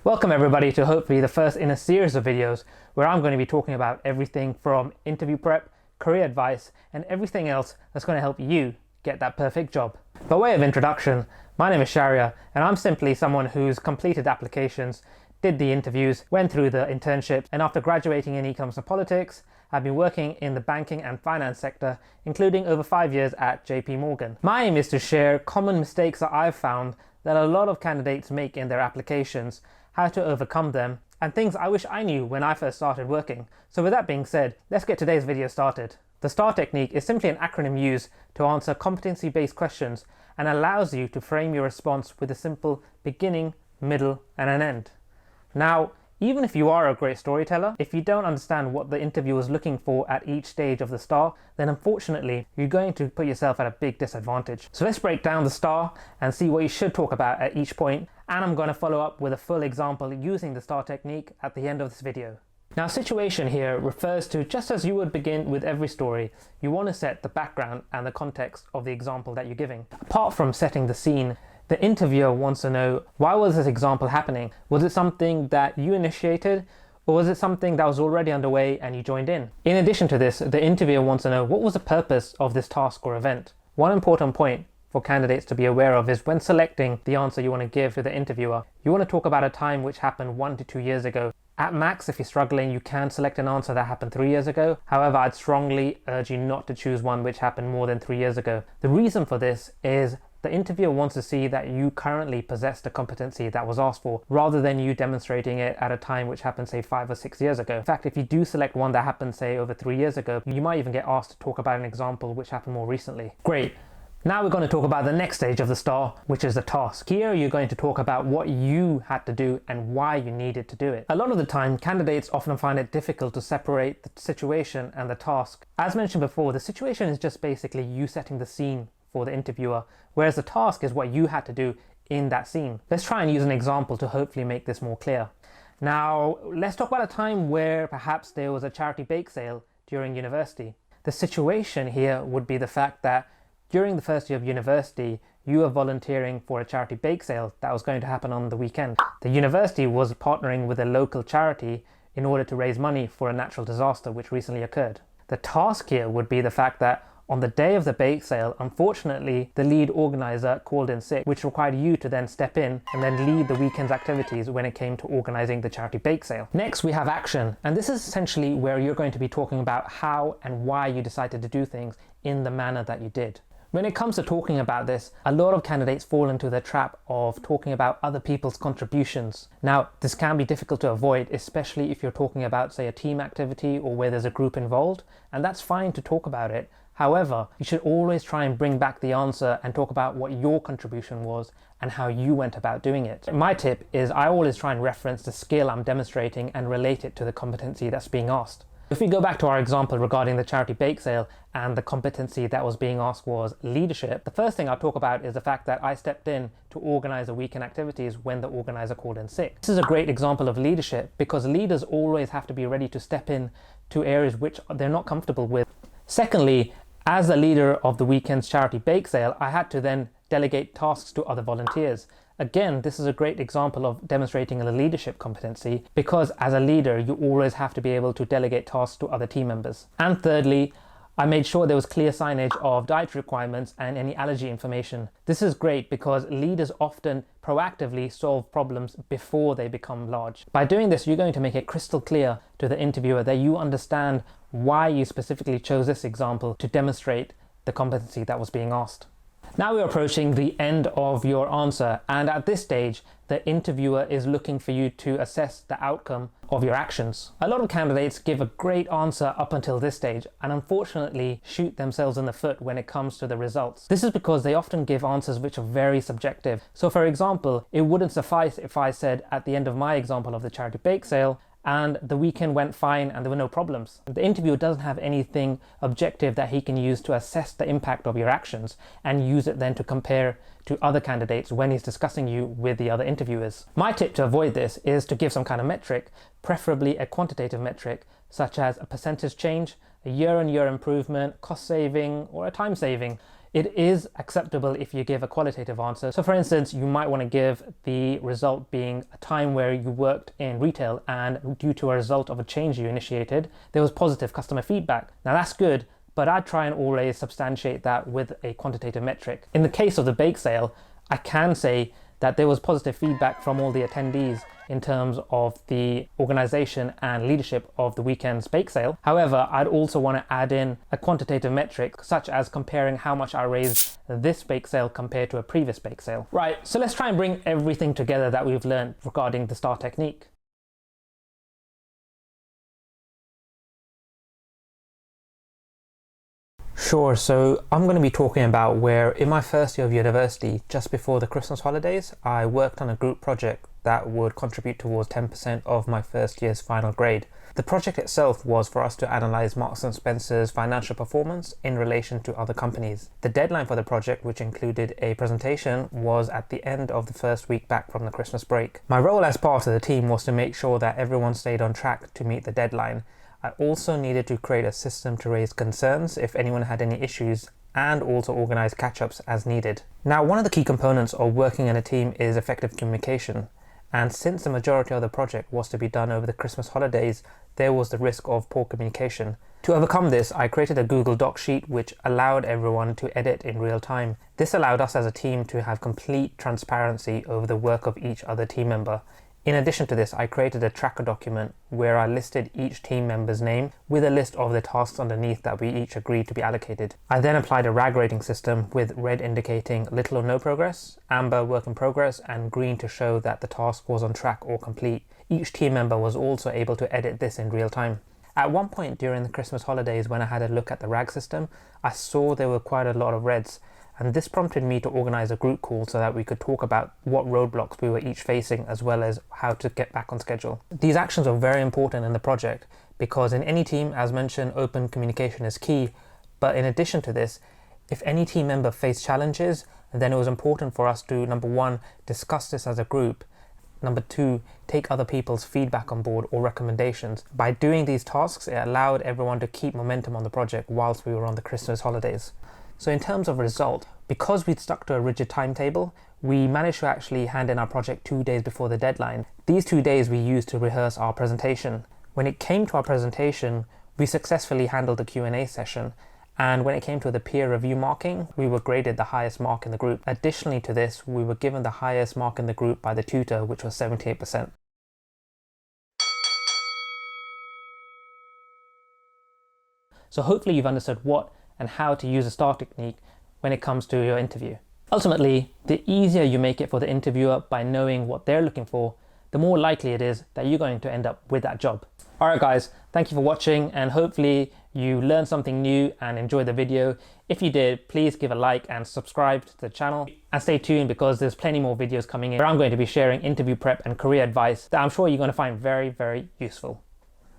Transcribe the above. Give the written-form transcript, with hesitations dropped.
Welcome everybody to hopefully the first in a series of videos where I'm going to be talking about everything from interview prep, career advice, and everything else that's going to help you get that perfect job. By way of introduction, my name is Sharia and I'm simply someone who's completed applications, did the interviews, went through the internship, and after graduating in economics and politics, I've been working in the banking and finance sector, including over 5 years at JP Morgan. My aim is to share common mistakes that I've found that a lot of candidates make in their applications, how to overcome them, and things I wish I knew when I first started working. So with that being said, let's get today's video started. The STAR technique is simply an acronym used to answer competency-based questions and allows you to frame your response with a simple beginning, middle, and an end. Now, even if you are a great storyteller, if you don't understand what the interviewer is looking for at each stage of the STAR, then unfortunately, you're going to put yourself at a big disadvantage. So let's break down the STAR and see what you should talk about at each point, and I'm going to follow up with a full example using the STAR technique at the end of this video. Now, situation here refers to just as you would begin with every story, you want to set the background and the context of the example that you're giving. Apart from setting the scene, the interviewer wants to know, why was this example happening? Was it something that you initiated, or was it something that was already underway and you joined in? In addition to this, the interviewer wants to know, what was the purpose of this task or event? One important point for candidates to be aware of is when selecting the answer you want to give to the interviewer, you want to talk about a time which happened 1 to 2 years ago. At max, if you're struggling, you can select an answer that happened 3 years ago. However, I'd strongly urge you not to choose one which happened more than 3 years ago. The reason for this is the interviewer wants to see that you currently possess the competency that was asked for, rather than you demonstrating it at a time which happened, say, 5 or 6 years ago. In fact, if you do select one that happened, say, over 3 years ago, you might even get asked to talk about an example which happened more recently. Great. Now we're going to talk about the next stage of the STAR, which is the task. Here you're going to talk about what you had to do and why you needed to do it. A lot of the time, candidates often find it difficult to separate the situation and the task. As mentioned before, the situation is just basically you setting the scene for the interviewer, whereas the task is what you had to do in that scene. Let's try and use an example to hopefully make this more clear. Now, let's talk about a time where perhaps there was a charity bake sale during university. The situation here would be the fact that during the first year of university, you were volunteering for a charity bake sale that was going to happen on the weekend. The university was partnering with a local charity in order to raise money for a natural disaster which recently occurred. The task here would be the fact that on the day of the bake sale, unfortunately, the lead organizer called in sick, which required you to then step in and then lead the weekend's activities when it came to organizing the charity bake sale. Next, we have action. And this is essentially where you're going to be talking about how and why you decided to do things in the manner that you did. When it comes to talking about this, a lot of candidates fall into the trap of talking about other people's contributions. Now, this can be difficult to avoid, especially if you're talking about, say, a team activity or where there's a group involved, and that's fine to talk about it. However, you should always try and bring back the answer and talk about what your contribution was and how you went about doing it. My tip is I always try and reference the skill I'm demonstrating and relate it to the competency that's being asked. If we go back to our example regarding the charity bake sale and the competency that was being asked was leadership, the first thing I'll talk about is the fact that I stepped in to organize the weekend activities when the organizer called in sick. This is a great example of leadership because leaders always have to be ready to step in to areas which they're not comfortable with. Secondly, as the leader of the weekend's charity bake sale, I had to then delegate tasks to other volunteers. Again, this is a great example of demonstrating a leadership competency because as a leader, you always have to be able to delegate tasks to other team members. And thirdly, I made sure there was clear signage of dietary requirements and any allergy information. This is great because leaders often proactively solve problems before they become large. By doing this, you're going to make it crystal clear to the interviewer that you understand why you specifically chose this example to demonstrate the competency that was being asked. Now we're approaching the end of your answer, and at this stage, the interviewer is looking for you to assess the outcome of your actions. A lot of candidates give a great answer up until this stage and unfortunately shoot themselves in the foot when it comes to the results. This is because they often give answers which are very subjective. So for example, it wouldn't suffice if I said at the end of my example of the charity bake sale, and the weekend went fine and there were no problems. The interviewer doesn't have anything objective that he can use to assess the impact of your actions and use it then to compare to other candidates when he's discussing you with the other interviewers. My tip to avoid this is to give some kind of metric, preferably a quantitative metric, such as a percentage change, a year-on-year improvement, cost saving, or a time saving. It is acceptable if you give a qualitative answer. So for instance, you might want to give the result being a time where you worked in retail and due to a result of a change you initiated, there was positive customer feedback. Now that's good, but I'd try and always substantiate that with a quantitative metric. In the case of the bake sale, I can say that there was positive feedback from all the attendees in terms of the organization and leadership of the weekend's bake sale. However, I'd also want to add in a quantitative metric, such as comparing how much I raised this bake sale compared to a previous bake sale. Right, so let's try and bring everything together that we've learned regarding the STAR technique. Sure, so I'm going to be talking about where in my first year of university, just before the Christmas holidays, I worked on a group project that would contribute towards 10% of my first year's final grade. The project itself was for us to analyse Marks & Spencer's financial performance in relation to other companies. The deadline for the project, which included a presentation, was at the end of the first week back from the Christmas break. My role as part of the team was to make sure that everyone stayed on track to meet the deadline. I also needed to create a system to raise concerns if anyone had any issues, and also organise catch-ups as needed. Now, one of the key components of working in a team is effective communication, and since the majority of the project was to be done over the Christmas holidays, there was the risk of poor communication. To overcome this, I created a Google Doc sheet which allowed everyone to edit in real time. This allowed us as a team to have complete transparency over the work of each other team member. In addition to this, I created a tracker document where I listed each team member's name with a list of the tasks underneath that we each agreed to be allocated. I then applied a RAG rating system with red indicating little or no progress, amber work in progress, and green to show that the task was on track or complete. Each team member was also able to edit this in real time. At one point during the Christmas holidays, when I had a look at the RAG system, I saw there were quite a lot of reds. And this prompted me to organise a group call so that we could talk about what roadblocks we were each facing, as well as how to get back on schedule. These actions are very important in the project because in any team, as mentioned, open communication is key. But in addition to this, if any team member faced challenges, then it was important for us to, number one, discuss this as a group. Number two, take other people's feedback on board or recommendations. By doing these tasks, it allowed everyone to keep momentum on the project whilst we were on the Christmas holidays. So in terms of result, because we'd stuck to a rigid timetable, we managed to actually hand in our project 2 days before the deadline. These 2 days we used to rehearse our presentation. When it came to our presentation, we successfully handled the Q&A session. And when it came to the peer review marking, we were graded the highest mark in the group. Additionally to this, we were given the highest mark in the group by the tutor, which was 78%. So hopefully you've understood what and how to use the STAR technique when it comes to your interview. Ultimately, the easier you make it for the interviewer by knowing what they're looking for, the more likely it is that you're going to end up with that job. Alright guys, thank you for watching, and hopefully you learned something new and enjoyed the video. If you did, please give a like and subscribe to the channel, and stay tuned because there's plenty more videos coming in where I'm going to be sharing interview prep and career advice that I'm sure you're going to find very, very useful.